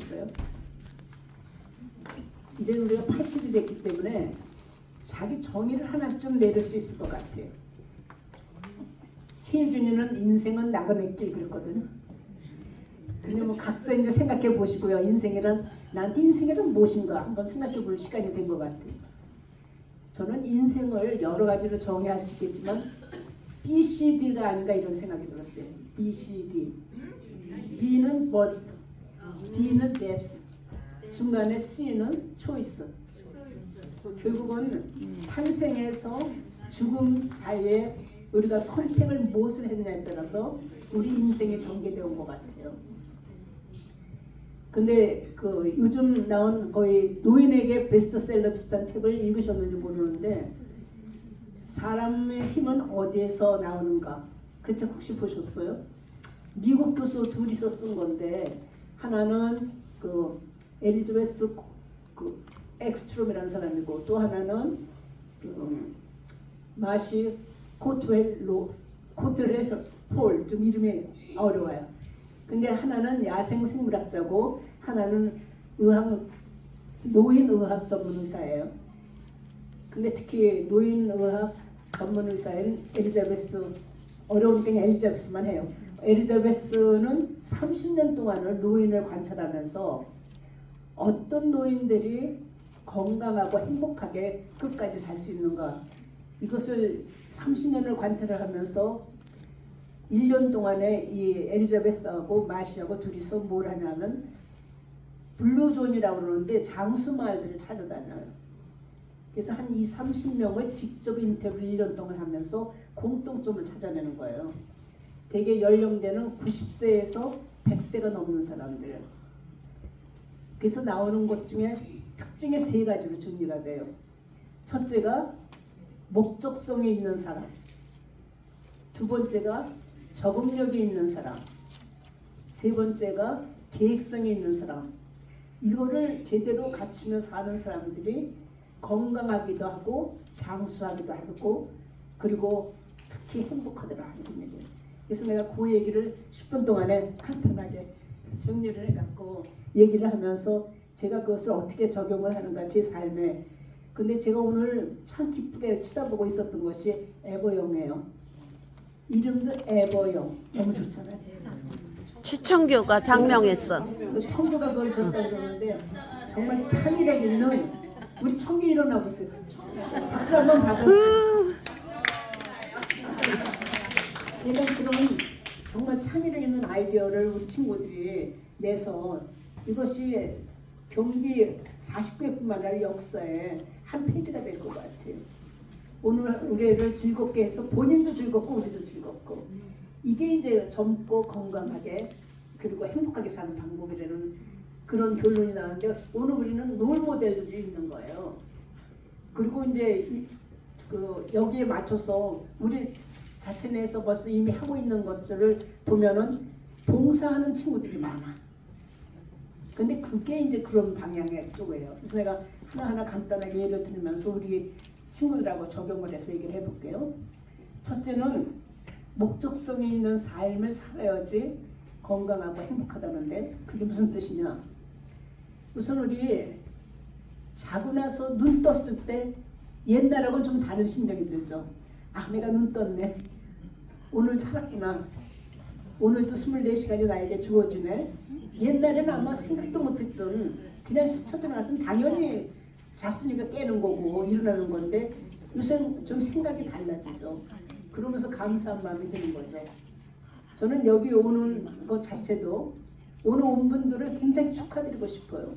있어요. 이제 우리가 80이 됐기 때문에 자기 정의를 하나씩 좀 내릴 수 있을 것 같아요. 최혜준이는 인생은 나그네 길 그랬거든요. 그냥 뭐 각자 이제 생각해 보시고요. 나한테 인생이란 무엇인가 한번 생각해 볼 시간이 된 것 같아요. 저는 인생을 여러 가지로 정의할 수 있겠지만 B, C, D가 아닌가 이런 생각이 들었어요. B, C, D. B는 birth, D는 death, 중간에 C는 choice. 결국은 탄생에서 죽음 사이에 우리가 선택을 무엇을 했냐에 따라서 우리 인생이 전개되어 온 것 같아요. 근데 그 요즘 나온 거의 노인에게 베스트셀러 비슷한 책을 읽으셨는지 모르는데 사람의 힘은 어디에서 나오는가 그 책 혹시 보셨어요? 미국 교수 둘이서 쓴 건데 하나는 그 엘리자베스 그 엑스트롬이라는 사람이고 또 하나는 마시 코트웰 폴 좀 이름이 어려워요. 근데 하나는 야생 생물학자고 하나는 노인의학 전문 의사예요. 근데 특히 노인의학 전문 의사인 엘리자베스, 어려우니까 엘리자베스만 해요. 엘리자베스는 30년 동안을 노인을 관찰하면서 어떤 노인들이 건강하고 행복하게 끝까지 살 수 있는가, 이것을 30년을 관찰을 하면서 1년 동안에 이 엘리자베스하고 마시하고 둘이서 뭘 하냐면 블루존이라고 그러는데 장수마을들을 찾아다녀요. 그래서 한 30명을 직접 인터뷰를 1년 동안 하면서 공통점을 찾아내는 거예요. 대개 연령대는 90세에서 100세가 넘는 사람들. 그래서 나오는 것 중에 특징이 3가지로 정리가 돼요. 첫째가 목적성이 있는 사람, 두 번째가 적응력이 있는 사람, 세 번째가 계획성이 있는 사람. 이거를 제대로 갖추며 사는 사람들이 건강하기도 하고 장수하기도 하고 그리고 특히 행복하더라 하는 얘기예요. 그래서 내가 그 얘기를 10분 동안에 간단하게 정리를 해갖고 얘기를 하면서 제가 그것을 어떻게 적용을 하는가 제 삶에. 근데 제가 오늘 참 기쁘게 쳐다보고 있었던 것이 에버영이에요. 이름도 에버영. 너무 좋잖아요. 최청규가 장명했어. 그 청규가 그걸 줬다 그러는데 정말 창의력 있는 우리 청규 일어나 보세요. 박수 한번 받아주세요. 얘가 그런 정말 창의력 있는 아이디어를 우리 친구들이 내서 이것이 경기 49회뿐만 아니라 역사에 한 페이지가 될 것 같아요. 오늘 우리를 즐겁게 해서 본인도 즐겁고 우리도 즐겁고 이게 이제 젊고 건강하게 그리고 행복하게 사는 방법이라는 그런 결론이 나는데 오늘 우리는 롤 모델들이 있는 거예요. 그리고 이제 여기에 맞춰서 우리 자체 내에서 벌써 이미 하고 있는 것들을 보면은 봉사하는 친구들이 많아. 근데 그게 이제 그런 방향의 쪽이에요. 그래서 내가 하나하나 간단하게 예를 들면서 우리 친구들하고 적용을 해서 얘기를 해볼게요. 첫째는 목적성이 있는 삶을 살아야지 건강하고 행복하다는데 그게 무슨 뜻이냐. 우선 우리 자고 나서 눈 떴을 때 옛날하고는 좀 다른 심정이 들죠. 아, 내가 눈 떴네. 오늘 살았구나. 오늘도 24시간이 나에게 주어지네. 옛날에는 아마 생각도 못했던 그냥 스쳐 지나갔던 당연히 잤으니까 깨는 거고 일어나는 건데 요새는 좀 생각이 달라지죠. 그러면서 감사한 마음이 드는 거죠. 저는 여기 오는 것 자체도 오늘 온 분들을 굉장히 축하드리고 싶어요.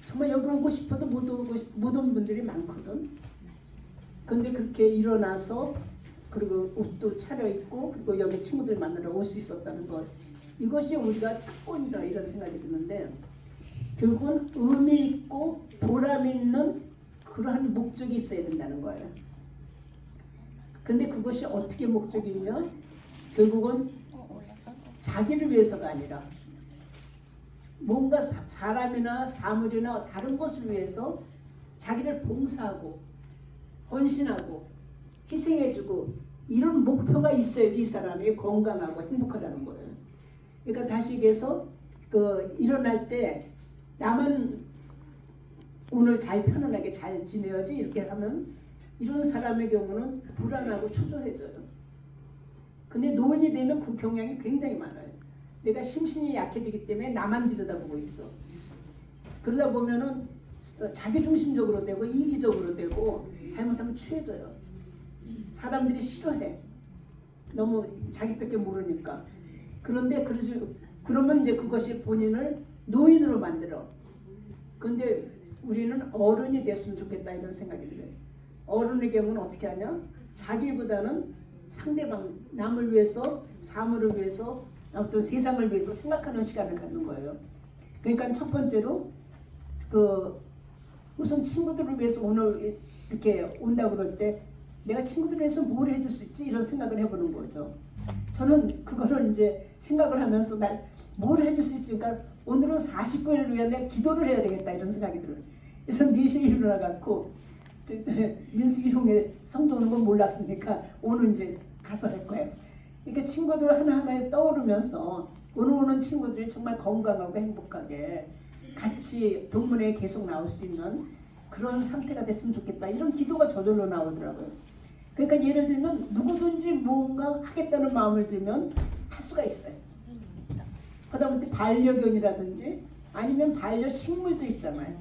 정말 여기 오고 싶어도 못 온 분들이 많거든. 근데 그렇게 일어나서 그리고 옷도 차려입고 그리고 여기 친구들 만나러 올 수 있었다는 것, 이것이 우리가 특권이다 이런 생각이 드는데 결국은 의미 있고 보람 있는 그러한 목적이 있어야 된다는 거예요. 근데 그것이 어떻게 목적이 있냐? 결국은 자기를 위해서가 아니라 뭔가 사람이나 사물이나 다른 것을 위해서 자기를 봉사하고 헌신하고 희생해주고 이런 목표가 있어야지 이 사람이 건강하고 행복하다는 거예요. 그러니까 다시 얘기해서 그 일어날 때 나만 오늘 잘 편안하게 잘 지내야지 이렇게 하면 이런 사람의 경우는 불안하고 초조해져요. 근데 노인이 되면 그 경향이 굉장히 많아요. 내가 심신이 약해지기 때문에 나만 들여다보고 있어. 그러다 보면은 자기중심적으로 되고 이기적으로 되고 잘못하면 취해져요. 사람들이 싫어해. 너무 자기밖에 모르니까. 그런데 그러면 이제 그것이 본인을 노인으로 만들어. 그런데 우리는 어른이 됐으면 좋겠다 이런 생각이 들어요. 어른의 경우는 어떻게 하냐? 자기보다는 상대방, 남을 위해서, 사물을 위해서, 어떤 세상을 위해서 생각하는 시간을 갖는 거예요. 그러니까 첫 번째로 우선 친구들을 위해서 오늘 이렇게 온다고 그럴 때 내가 친구들을 위해서 뭘 해줄 수 있지? 이런 생각을 해보는 거죠. 저는 그거를 이제 생각을 하면서 뭘 해줄 수 있지? 그러니까 오늘은 49일을 위해 내가 기도를 해야 되겠다 이런 생각이 들어요. 그래서 4시에 일어나갖고 민숙이 형의 성도 오는 건 몰랐으니까 오늘 이제 가서 할 거예요. 그러니까 친구들 하나하나에 떠오르면서 오늘 오는 친구들이 정말 건강하고 행복하게 같이 동문회에 계속 나올 수 있는 그런 상태가 됐으면 좋겠다. 이런 기도가 저절로 나오더라고요. 그러니까 예를 들면 누구든지 뭔가 하겠다는 마음을 들면 할 수가 있어요. 하다못해 반려견이라든지 아니면 반려식물도 있잖아요.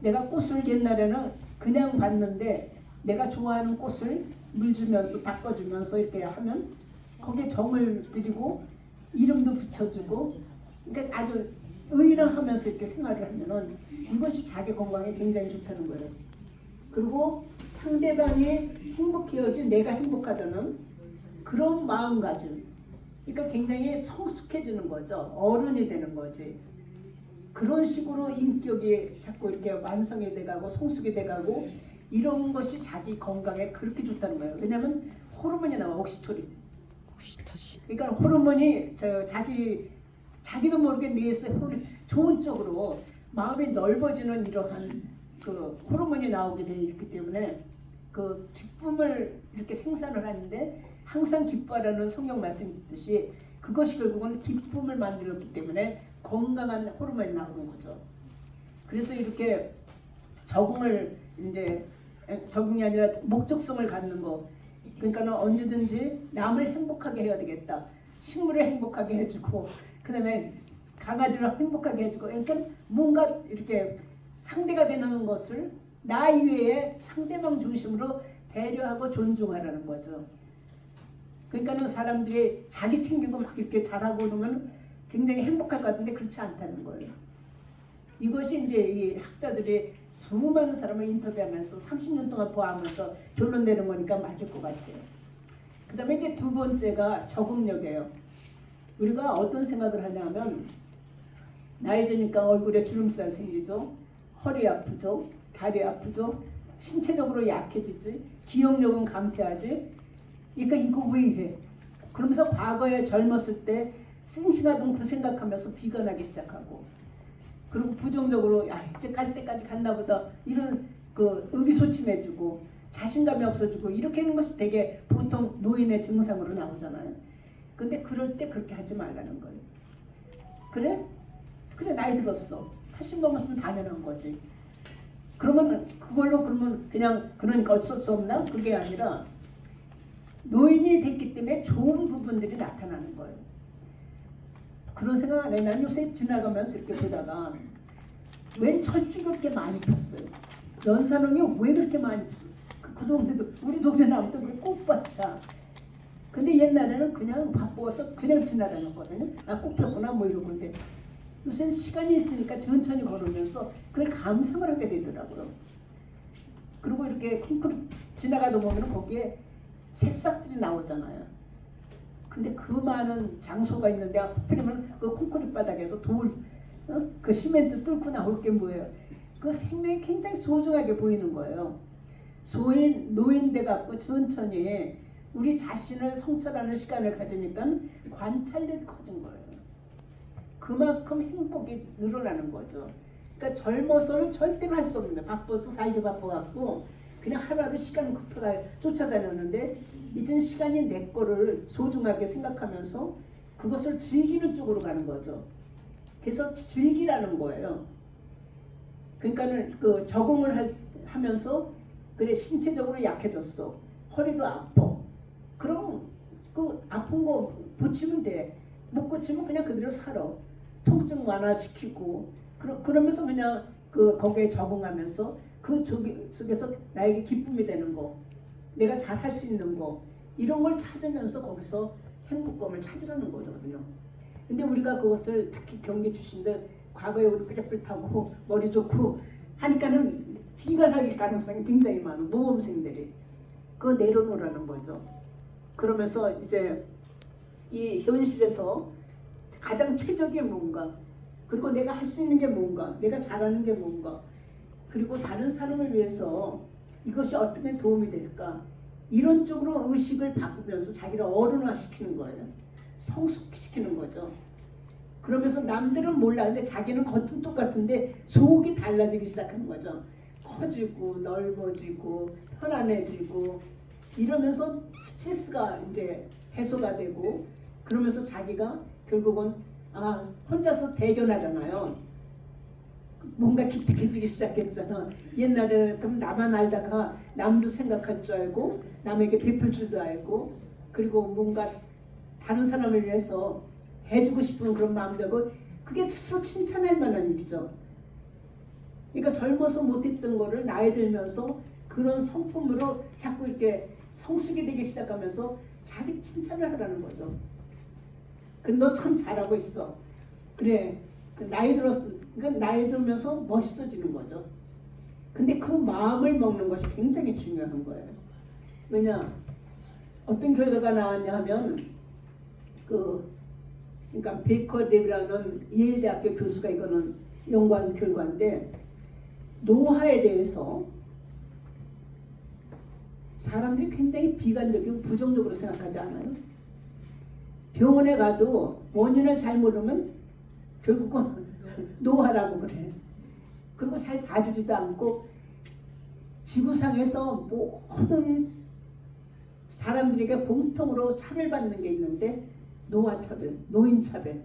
내가 꽃을 옛날에는 그냥 봤는데 내가 좋아하는 꽃을 물 주면서 닦아주면서 이렇게 하면 거기에 정을 들이고 이름도 붙여주고 그러니까 아주 의인하면서 이렇게 생활을 하면은 이것이 자기 건강에 굉장히 좋다는 거예요. 그리고 상대방이 행복해야지 내가 행복하다는 그런 마음가짐. 그러니까 굉장히 성숙해지는 거죠. 어른이 되는 거지. 그런 식으로 인격이 자꾸 이렇게 완성이 돼가고 성숙이 돼가고 이런 것이 자기 건강에 그렇게 좋다는 거예요. 왜냐하면 호르몬이 나와. 옥시토신. 그러니까 호르몬이 자기도 모르게 뇌에서 좋은 쪽으로 마음이 넓어지는 이러한 그 호르몬이 나오게 되어 있기 때문에 그 기쁨을 이렇게 생산을 하는데 항상 기뻐하라는 성경 말씀이 있듯이 그것이 결국은 기쁨을 만들었기 때문에 건강한 호르몬이 나오는 거죠. 그래서 이렇게 적응이 아니라 목적성을 갖는 거. 그러니까는 언제든지 남을 행복하게 해야 되겠다. 식물을 행복하게 해주고, 그 다음에 강아지를 행복하게 해주고, 그러니까 뭔가 이렇게 상대가 되는 것을 나 이외에 상대방 중심으로 배려하고 존중하라는 거죠. 그러니까는 사람들이 자기 챙기고 막 이렇게 잘하고 그러면 굉장히 행복할 것 같은데 그렇지 않다는 거예요. 이것이 이제 이 학자들이 수많은 사람을 인터뷰하면서 30년 동안 보아하면서 결론내는 거니까 맞을 것 같아요. 그 다음에 이제 두 번째가 적응력이에요. 우리가 어떤 생각을 하냐면 나이 드니까 얼굴에 주름살 생기죠. 허리 아프죠. 다리 아프죠. 신체적으로 약해지지. 기억력은 감퇴하지. 그러니까 이거 왜 이래? 그러면서 과거에 젊었을 때 싱싱하던 그 생각하면서 비관하기 시작하고 그리고 부정적으로 야 이제 갈 때까지 갔나 보다 이런 그 의기소침해지고 자신감이 없어지고 이렇게 하는 것이 되게 보통 노인의 증상으로 나오잖아요. 근데 그럴 때 그렇게 하지 말라는 거예요. 그래 나이 들었어. 80 넘었으면 당연한 거지. 그러면 그냥 그러니까 어쩔 수 없나? 그게 아니라 노인이 됐기 때문에 좋은 부분들이 나타나는 거예요. 그런 생각 안 해. 난 요새 지나가면서 이렇게 보다가 웬 철쭉이 그렇게 많이 폈어요. 연산홍이 왜 그렇게 많이 폈어요? 그 동네도 우리 동네 나무도 그래 꽃밭이야. 근데 옛날에는 그냥 바빠서 그냥 지나가는 거거든요. 아 꽃 폈구나 뭐 이러고. 근데 요새는 시간이 있으니까 천천히 걸으면서 그걸 감상을 하게 되더라고요. 그리고 이렇게 콩크리트 지나가다 보면 거기에 새싹들이 나오잖아요. 근데 그 많은 장소가 있는데 하필이면 그 콘크리트 바닥에서 그 시멘트 뚫고 나올 게 뭐예요? 그 생명이 굉장히 소중하게 보이는 거예요. 노인 돼 갖고 천천히 우리 자신을 성찰하는 시간을 가지니까 관찰력이 커진 거예요. 그만큼 행복이 늘어나는 거죠. 그러니까 젊어서는 절대로 할 수 없는 거예요. 바빠서 살기 바빠갖고 그냥 하루하루 시간 급하게 쫓아다녔는데 이젠 시간이 내 거를 소중하게 생각하면서 그것을 즐기는 쪽으로 가는 거죠. 그래서 즐기라는 거예요. 그러니까는 그 적응을 하면서 그래 신체적으로 약해졌어. 허리도 아파. 그럼 그 아픈 거 고치면 돼. 못 고치면 그냥 그대로 살아. 통증 완화시키고 그러면서 그냥 그 거기에 적응하면서 그 속에서 나에게 기쁨이 되는 거, 내가 잘 할 수 있는 거 이런 걸 찾으면서 거기서 행복감을 찾으라는 거거든요. 근데 우리가 그것을 특히 경기 출신들 과거에 우리 삐뚤삐뚤하고 머리 좋고 하니까는 비관할 가능성이 굉장히 많은 모범생들이 그거 내려놓으라는 거죠. 그러면서 이제 이 현실에서 가장 최적의 뭔가, 그리고 내가 할 수 있는 게 뭔가, 내가 잘하는 게 뭔가, 그리고 다른 사람을 위해서 이것이 어떻게 도움이 될까, 이런 쪽으로 의식을 바꾸면서 자기를 어른화시키는 거예요. 성숙시키는 거죠. 그러면서 남들은 몰라. 근데 자기는 겉은 똑같은데 속이 달라지기 시작하는 거죠. 커지고 넓어지고 편안해지고 이러면서 스트레스가 이제 해소가 되고, 그러면서 자기가 결국은 혼자서 대견하잖아요. 뭔가 기특해지기 시작했잖아. 옛날에 그럼 나만 알다가 남도 생각할 줄 알고 남에게 베풀 줄도 알고, 그리고 뭔가 다른 사람을 위해서 해주고 싶은 그런 마음이 되고, 그게 스스로 칭찬할 만한 일이죠. 그러니까 젊어서 못했던 거를 나이 들면서 그런 성품으로 자꾸 이렇게 성숙이 되기 시작하면서 자기 칭찬을 하라는 거죠. 그래, 너 참 잘하고 있어. 그래, 나이 들면서 멋있어지는 거죠. 근데 그 마음을 먹는 것이 굉장히 중요한 거예요. 왜냐, 어떤 결과가 나왔냐 하면 그러니까 베이커 랩이라는 예일대학교 교수가 이거는 연구한 결과인데, 노화에 대해서 사람들이 굉장히 비관적이고 부정적으로 생각하지 않아요? 병원에 가도 원인을 잘 모르면 결국은 노화라고 그래. 그리고 잘 봐주지도 않고, 지구상에서 모든 사람들에게 공통으로 차별받는 게 있는데 노화차별, 노인차별,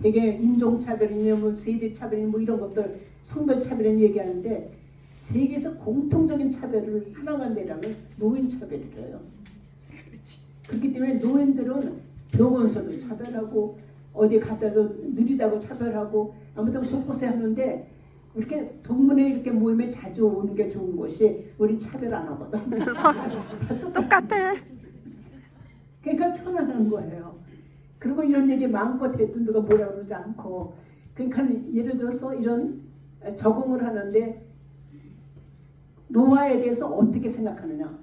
되게 인종차별이냐 뭐 세대차별이냐 뭐 이런 것들, 성별차별은 얘기하는데 세계에서 공통적인 차별을 하나만 내라면 노인차별이래요. 그렇기 때문에 노인들은 병원에서도 차별하고 어디 갔다도 느리다고 차별하고 아무튼 곳곳에 하는데, 이렇게 동문회 이렇게 모임에 자주 오는 게 좋은 것이 우린 차별 안 하거든. 똑같아. 그러니까 편안한 거예요. 그리고 이런 얘기 마음껏 했던 누가 뭐라 그러지 않고, 그러니까 예를 들어서 이런 적응을 하는데 노화에 대해서 어떻게 생각하느냐,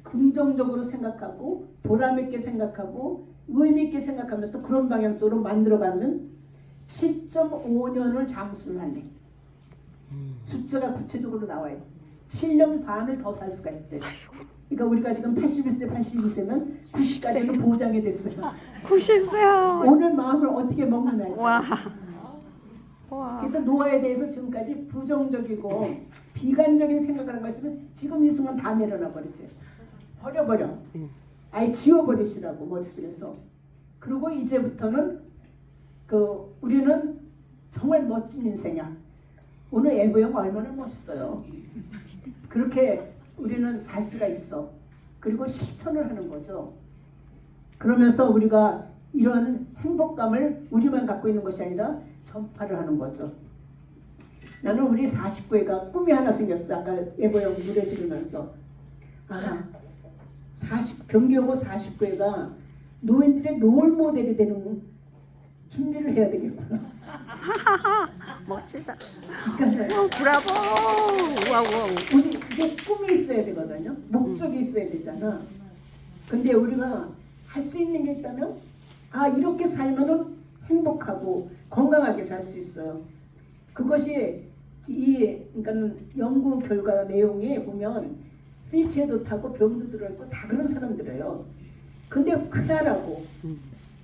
긍정적으로 생각하고 보람있게 생각하고 의미있게 생각하면서 그런 방향 쪽으로 만들어가면 7.5년을 장수를 하네. 숫자가 구체적으로 나와요. 7년 반을 더 살 수가 있대. 그러니까 우리가 지금 81세, 82세면 90까지는 보장이 됐어요. 90세요. 오늘 마음을 어떻게 먹느냐. 와. 그래서 노화에 대해서 지금까지 부정적이고 비관적인 생각을 한 것이면 지금 이 순간 다 내려놔 버렸어요. 버려버려. 아예 지워버리시라고 머릿속에서. 그리고 이제부터는 우리는 정말 멋진 인생이야. 오늘 에보영 얼마나 멋있어요. 그렇게 우리는 살 수가 있어. 그리고 실천을 하는 거죠. 그러면서 우리가 이런 행복감을 우리만 갖고 있는 것이 아니라 전파를 하는 거죠. 나는 우리 49회가 꿈이 하나 생겼어. 아까 에보영 노래 들으면서 경기여고 49회가 노인들의 롤 모델이 되는 준비를 해야 되겠구나. 멋지다. 그러니까 브라보. 와우. 우리 이게 꿈이 있어야 되거든요. 목적이 있어야 되잖아. 근데 우리가 할 수 있는 게 있다면 이렇게 살면은 행복하고 건강하게 살 수 있어요. 그것이 그러니까 연구 결과 내용에 보면 휠체어도 타고 병도 들어있고 다 그런 사람들이에요. 근데 쾌활하고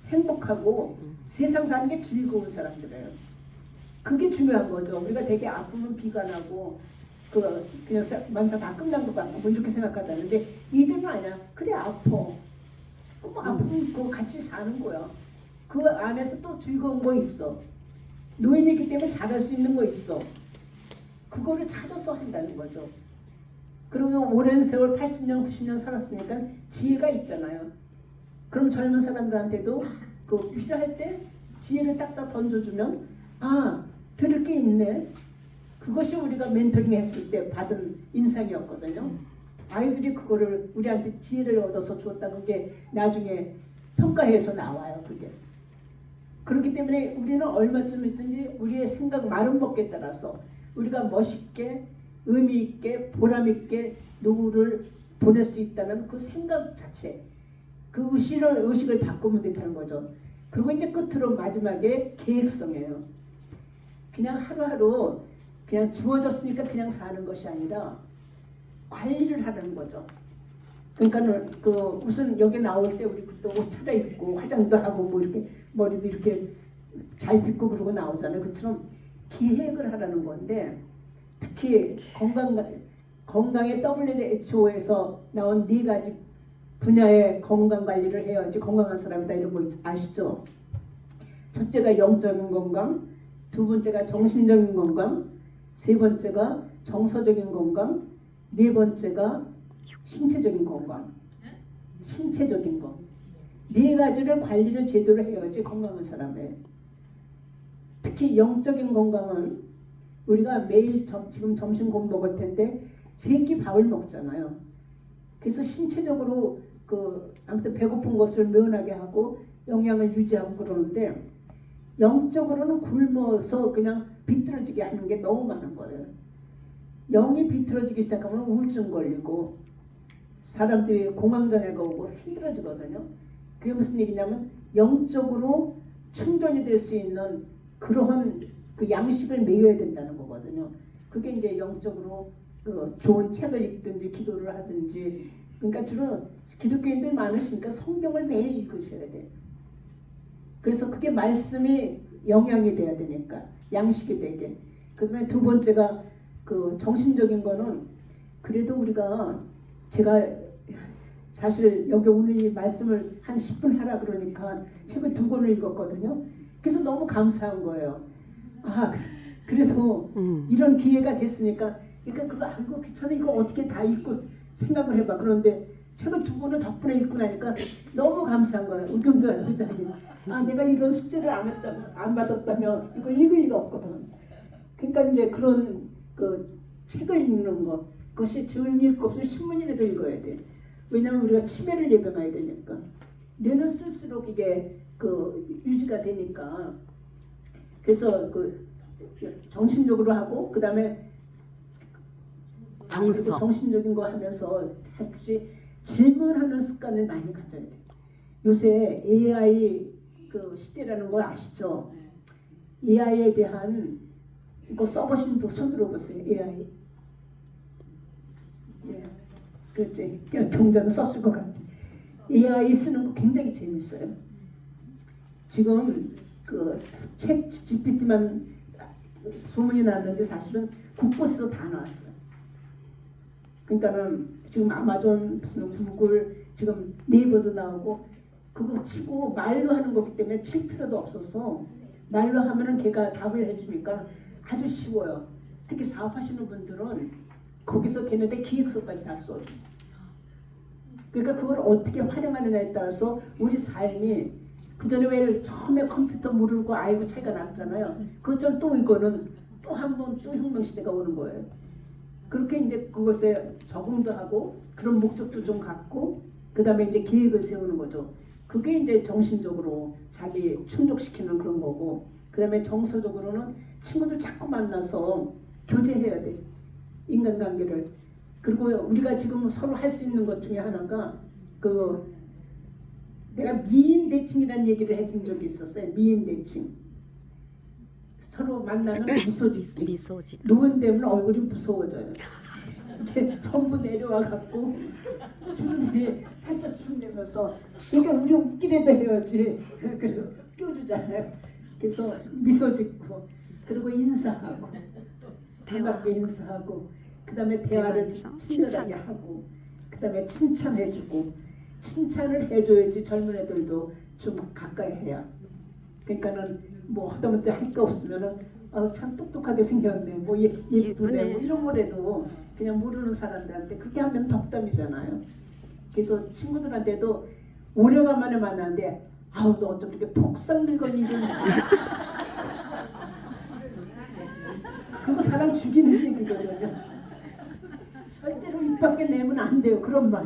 행복하고 세상 사는 게 즐거운 사람들이에요. 그게 중요한 거죠. 우리가 되게 아프면 비관하고 그냥 만사 다 끝난 것 같고 뭐 이렇게 생각하자는데 이들은 아니야. 그래 아파. 뭐 아프면 그거 같이 사는 거야. 그 안에서 또 즐거운 거 있어. 노인이기 때문에 잘할 수 있는 거 있어. 그거를 찾아서 한다는 거죠. 그러면 오랜 세월 80년, 90년 살았으니까 지혜가 있잖아요. 그럼 젊은 사람들한테도 그 필요할 때 지혜를 딱딱 던져주면 아, 들을 게 있네. 그것이 우리가 멘토링 했을 때 받은 인상이었거든요. 아이들이 그거를 우리한테 지혜를 얻어서 줬다. 그게 나중에 평가해서 나와요. 그게. 그렇기 때문에 우리는 얼마쯤 있든지 우리의 생각 마음먹기에 따라서 우리가 멋있게 의미 있게 보람 있게 누구를 보낼 수 있다는 그 생각 자체, 그 의식을 바꾸면 된다는 거죠. 그리고 이제 끝으로 마지막에 계획성이에요. 그냥 하루하루 그냥 주어졌으니까 그냥 사는 것이 아니라 관리를 하는 거죠. 그러니까 그 우선 여기 나올 때 우리 또 옷 차려입고 화장도 하고 뭐 이렇게 머리도 이렇게 잘 빗고 그러고 나오잖아요. 그처럼 기획을 하라는 건데 특히 건강의 WHO에서 나온 4가지 분야의 건강 관리를 해야지 건강한 사람이다 이런 거 아시죠? 첫째가 영적인 건강, 두 번째가 정신적인 건강, 세 번째가 정서적인 건강, 네 번째가 신체적인 건강. 신체적인 거. 4가지를 관리를 제대로 해야지 건강한 사람이에요. 특히 영적인 건강은 우리가 매일 지금 점심 꼭 먹을 텐데 3끼 밥을 먹잖아요. 그래서 신체적으로 아무튼 배고픈 것을 면하게 하고 영양을 유지하고 그러는데 영적으로는 굶어서 그냥 비뚤어지게 하는 게 너무 많은 거예요. 영이 비틀어지기 시작하면 우울증 걸리고 사람들이 공황장애가 오고 힘들어지거든요. 그게 무슨 얘기냐면 영적으로 충전이 될 수 있는 그러한 그 양식을 먹여야 된다는 거거든요. 그게 이제 영적으로 좋은 책을 읽든지 기도를 하든지 그러니까 주로 기독교인들 많으시니까 성경을 매일 읽으셔야 돼요. 그래서 그게 말씀이 영양이 돼야 되니까 양식이 되게. 그다음에 두 번째가 그 정신적인 거는 그래도 우리가 제가 사실 여기 오늘 이 말씀을 한 10분 하라 그러니까 책을 2권을 읽었거든요. 그래서 너무 감사한 거예요. 아 그래도 이런 기회가 됐으니까 그러니까 그거 아이고 귀찮아 이거 어떻게 다 읽고 생각을 해봐. 그런데 책을 2권을 덕분에 읽고 나니까 너무 감사한 거예요. 의견도 회장님. 아 내가 이런 숙제를 안 받았다면 이걸 읽을 리가 없거든. 그러니까 이제 그런 그 책을 읽는 것 그것이 줄 읽고 없으면 신문이라도 읽어야 돼. 왜냐하면 우리가 치매를 예방해야 되니까. 뇌는 쓸수록 이게 유지가 되니까. 그래서 정신적으로 하고 그 다음에 정신적인 거 하면서 혹시 질문하는 습관을 많이 가져야 돼. 요새 AI 시대라는 거 아시죠? AI에 대한 이거 써보신 분 손 들어보세요. AI. 예, 그치 경자는 썼을 것 같아. AI 쓰는 거 굉장히 재밌어요. 지금 챗 GPT만 소문이 났는데 사실은 곳곳에서 다 나왔어요. 그러니까는 지금 아마존 무슨 구글 지금 네이버도 나오고 그거 치고 말로 하는 거기 때문에 칠 필요도 없어서 말로 하면은 걔가 답을 해주니까 아주 쉬워요. 특히 사업하시는 분들은 거기서 걔네들 기획서까지 다 써요. 그러니까 그걸 어떻게 활용하느냐에 따라서 우리 삶이 그전에 왜 처음에 컴퓨터 모르고 알고 차이가 났잖아요. 그것처럼 또 이거는 또 한 번 또 혁명시대가 오는 거예요. 그렇게 이제 그것에 적응도 하고 그런 목적도 좀 갖고 그 다음에 이제 계획을 세우는 거죠. 그게 이제 정신적으로 자기 충족시키는 그런 거고 그 다음에 정서적으로는 친구들 자꾸 만나서 교제해야 돼. 인간관계를. 그리고 우리가 지금 서로 할 수 있는 것 중에 하나가 내가 미인대칭이라는 얘기를 해준 적이 있었어요. 미인대칭. 서로 만나면 미소 짓기. 노인 되면 얼굴이 무서워져요. 전부 내려와 갖고 주름이 팔자 주름 내면서 그러니까 우리 웃기래도 해야지. 그래서 껴주잖아요. 그래서 미소 짓고 그리고 인사하고 반갑게 인사하고 그 다음에 대화를 친절하게 하고 그 다음에 칭찬해주고 칭찬을 해줘야지 젊은 애들도 좀 가까이 해요. 그러니까는 뭐 하다못해 할 게 없으면은 참 똑똑하게 생겼네, 뭐 예쁘네, 뭐 이런 거라도 그냥 모르는 사람들한테 그렇게 하면 덕담이잖아요. 그래서 친구들한테도 오래간만에 만나는데 아우 너 어쩜 이렇게 폭삭 늙었니 좀 그거 사람 죽이는 얘기거든요. 절대로 입 밖에 내면 안 돼요. 그런 말.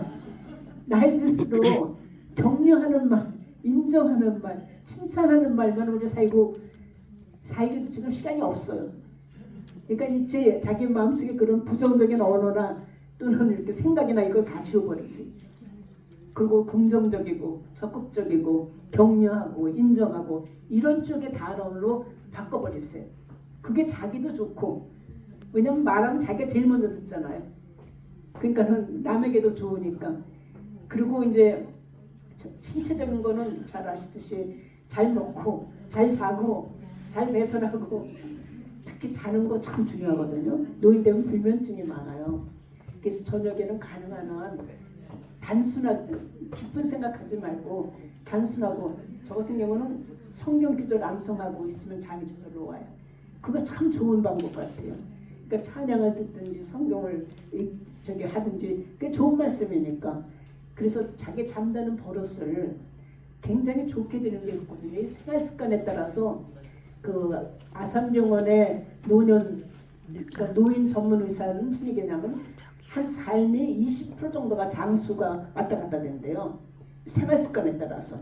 나이 들수록 격려하는 말, 인정하는 말, 칭찬하는 말만 우리 살기도 지금 시간이 없어요. 그러니까 이제 자기 마음속에 그런 부정적인 언어나 또는 이렇게 생각이나 이걸 다 지워버렸어요. 그리고 긍정적이고 적극적이고 격려하고 인정하고 이런 쪽의 단어로 바꿔버렸어요. 그게 자기도 좋고, 왜냐면 말하면 자기가 제일 먼저 듣잖아요. 그러니까는 남에게도 좋으니까. 그리고 이제 신체적인 거는 잘 아시듯이 잘 먹고 잘 자고 잘 배설하고 특히 자는 거 참 중요하거든요. 노인 되면 불면증이 많아요. 그래서 저녁에는 가능한 한 단순하게 깊은 생각하지 말고 단순하고, 저 같은 경우는 성경 기도 암송하고 있으면 잠이 저절로 와요. 그거 참 좋은 방법 같아요. 그러니까 찬양을 듣든지 성경을 하든지 그게 좋은 말씀이니까. 그래서 자기 잠드는 버릇을 굉장히 좋게 되는 게 있거든요. 이 생활 습관에 따라서 그 아산병원의 그러니까 노인 전문 의사는 무슨 얘기냐면 한 삶이 20% 정도가 장수가 왔다 갔다 된대요. 생활 습관에 따라서.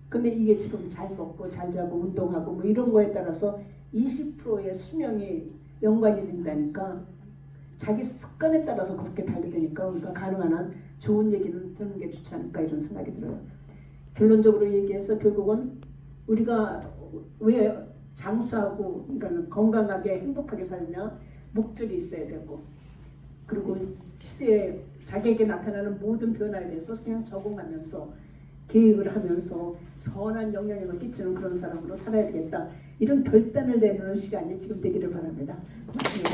근데 이게 지금 잘 먹고 잘 자고 운동하고 뭐 이런 거에 따라서 20%의 수명이 연관이 된다니까. 자기 습관에 따라서 그렇게 달게 되니까 우리가 가능한 한 좋은 얘기는 듣는 게 좋지 않을까 이런 생각이 들어요. 결론적으로 얘기해서 결국은 우리가 왜 장수하고 그러니까 건강하게 행복하게 살냐, 목적이 있어야 되고, 그리고 시대에 자기에게 나타나는 모든 변화에 대해서 그냥 적응하면서 계획을 하면서 선한 영향력을 끼치는 그런 사람으로 살아야 되겠다, 이런 결단을 내놓는 시간이 지금 되기를 바랍니다. 고맙습니다.